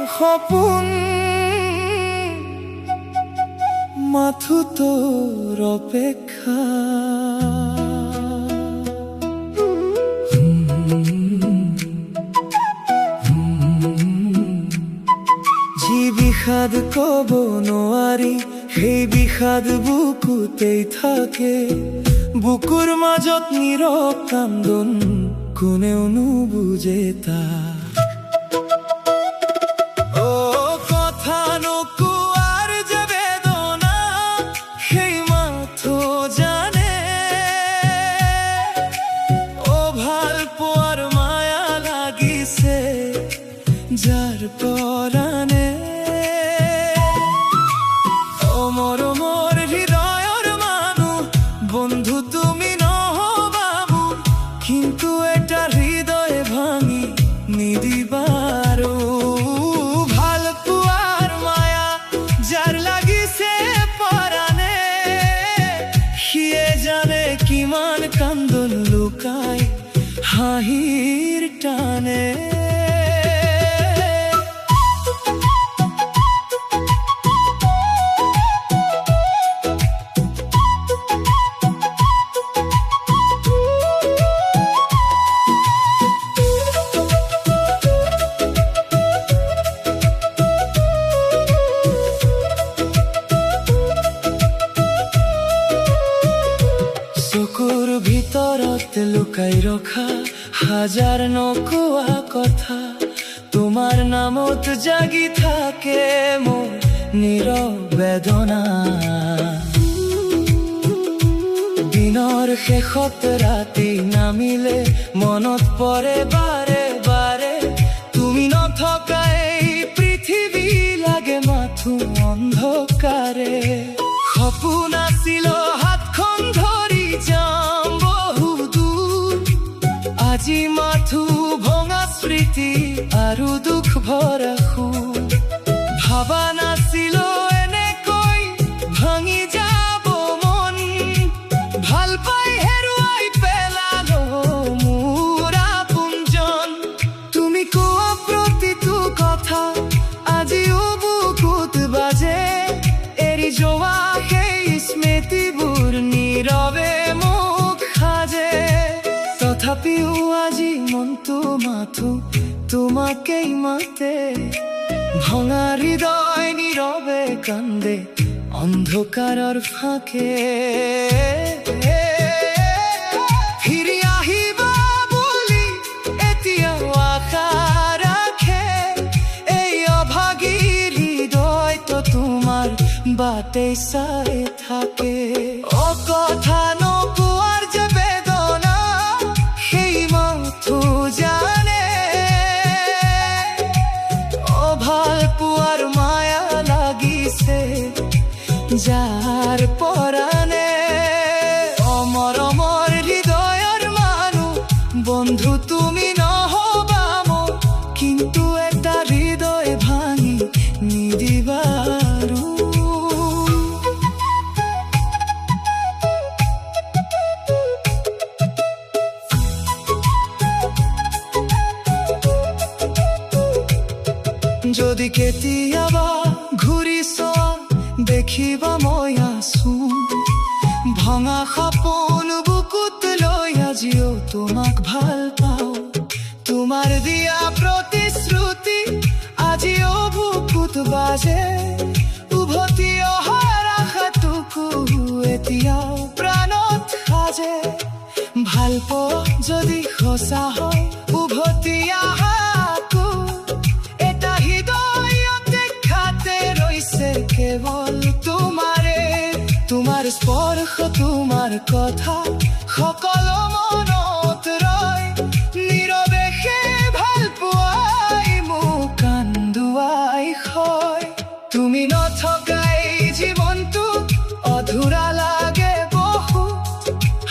সপোন মাথো তোৰ অপেক্ষা। যি বিষাদ কব নোৱাৰি সেই বিষাদ বুকুতেই থাকে, বুকুৰ মাজত নীৰৱ কান্দোন কোনেও নুবুজে তাৰ। যাৰ পৰাণে অমৰ হৃদয়ৰ মানুহ বন্ধু তুমি নহবাবু, কিন্তু এটা হৃদয় ভাঙি নিদিবাৰো। ভাল পোৱাৰ মায়া যাৰ লাগিছে পৰাণে, সিয়ে জানে কিমান কান্দোন লুকাই হাঁহিৰ টানে। চকুৰ ভিতৰত লুকাই ৰখা হাজাৰ নকোৱা কথা, তোমাৰ নামত জাগি থাকে মোৰ নীৰৱ বেদনা। দিনৰ শেষত ৰাতি নামিলে মনত পৰে বাৰে বাৰে, তুমি নথকা এই পৃথিৱী লাগে মাথো অন্ধকাৰে। সপোন আছিল হাতখন ধৰি যাম বহুদূৰ, আজি মাথো ভঙা স্মৃতি আৰু দুখ ভৰা সুৰ। ভাবা নাছিলো এনেকৈ ভাঙি যাব মন, ভাল পাই হেৰুৱাই পেলালো মোৰ আপোনজন। তুমি কোৱা প্ৰতিটো কথা আজিও বুকুত বাজে, এৰি যোৱা সেই স্মৃতিবোৰ নীৰৱে মোক সাজে। তথাপিও আজি মনটো মাথো তোমাকেই মাতে, ভঙা হৃদয় নীৰৱে কান্দে অন্ধকাৰৰ ফাঁকে। ফিৰি আহিবা বুলি এতিয়াও আশা ৰাখে, এই অভাগী হৃদয়টো তোমাৰ বাটেই চাই থাকে। কথা নকোৱাৰ যে বেদনা সেই মাথো জানে, ভাল পোৱাৰ মায়া লাগিছে যাৰ পৰাণে। অমৰ হৃদয়ৰ মানুহ বন্ধু তুমি নহবা মোৰ, কিন্তু এটা হৃদয় ভাঙি নিদিবাৰো। যদি কেতিয়াবা ঘূৰি চোৱা দেখিবা মই আছো, ভঙা সপোন বুকুত লৈ আজিও তোমাক ভাল পাওঁ। তোমাৰ দিয়া প্ৰতিশ্ৰুতি আজিও বুকুত বাজে, উভতি অহাৰ আশাটোকো এতিয়াও প্ৰাণত সাজে। ভাল পোৱা যদি সঁচা হয় উভতি আহাকো, এটা হৃদয়তে খাতে ৰৈছে কেৱল তোমাৰে। তোমাৰ স্পৰ্শ তোমাৰ কথা সকলো মনত ৰয়, নীৰৱে সেই ভাল পোৱাই মোক কান্দুৱাই হয়। তুমি নথকাই জীৱনটো অধুৰা লাগে বহুত,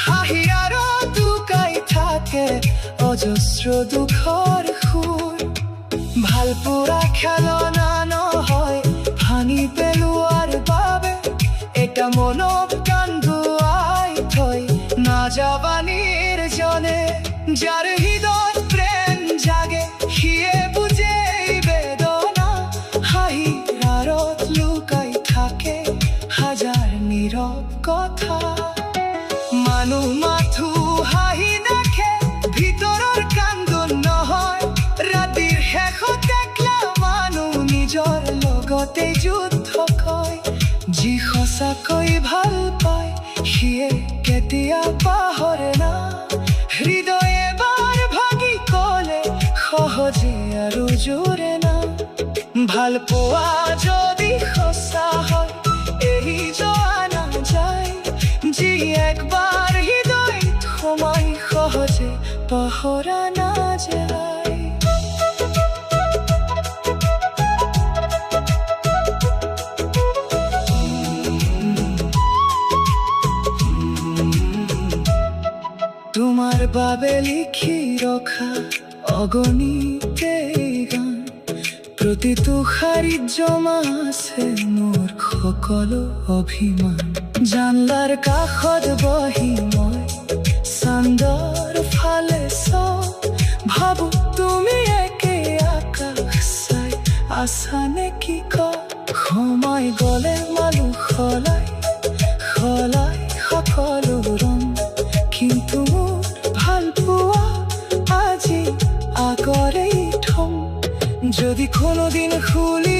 হাঁহি আৰু লুকাই থাকে অজস্ৰ দুখৰ সুৰ। ভাল পোৱা খেলনা নহয় ভাঙি পেলোৱাৰ বাবে, এটা মনক কান্দুৱাই থৈ নাযাবা নিৰ্জনে। যাৰ হৃদয়ত প্ৰেম জাগে সিয়ে বুজে বেদনা, লগতে যুদ্ধ কয় যি সঁচাকৈ ভাল পায় সিয়ে কেতিয়া পাহৰে না হৃদয় এবাৰ ভাগি গ'লে সহজে আৰু জোৰে না ভাল পোৱা যদি সঁচা হয় এৰি যোৱা নাযায় যি একবাৰ হৃদয়ত সোমাই সহজে পাহৰা নাযায় তোমাৰ বাবে লিখি ৰখা অগণিতে গান প্ৰতিটো শাৰীত জমা আছে মোৰ সকলো অভিমান জানলাৰ কাষত বহি মই চান্দৰ ফালে চাওঁ ভাবো তুমি একে আকাশ চাই আছা নেকি ক সময় গ'লে মানুহ সলাই সলাই সকলো ৰং কিন্তু মোৰ ভাল পোৱা আজি আগৰেই থম যদি কোনোদিন খুলি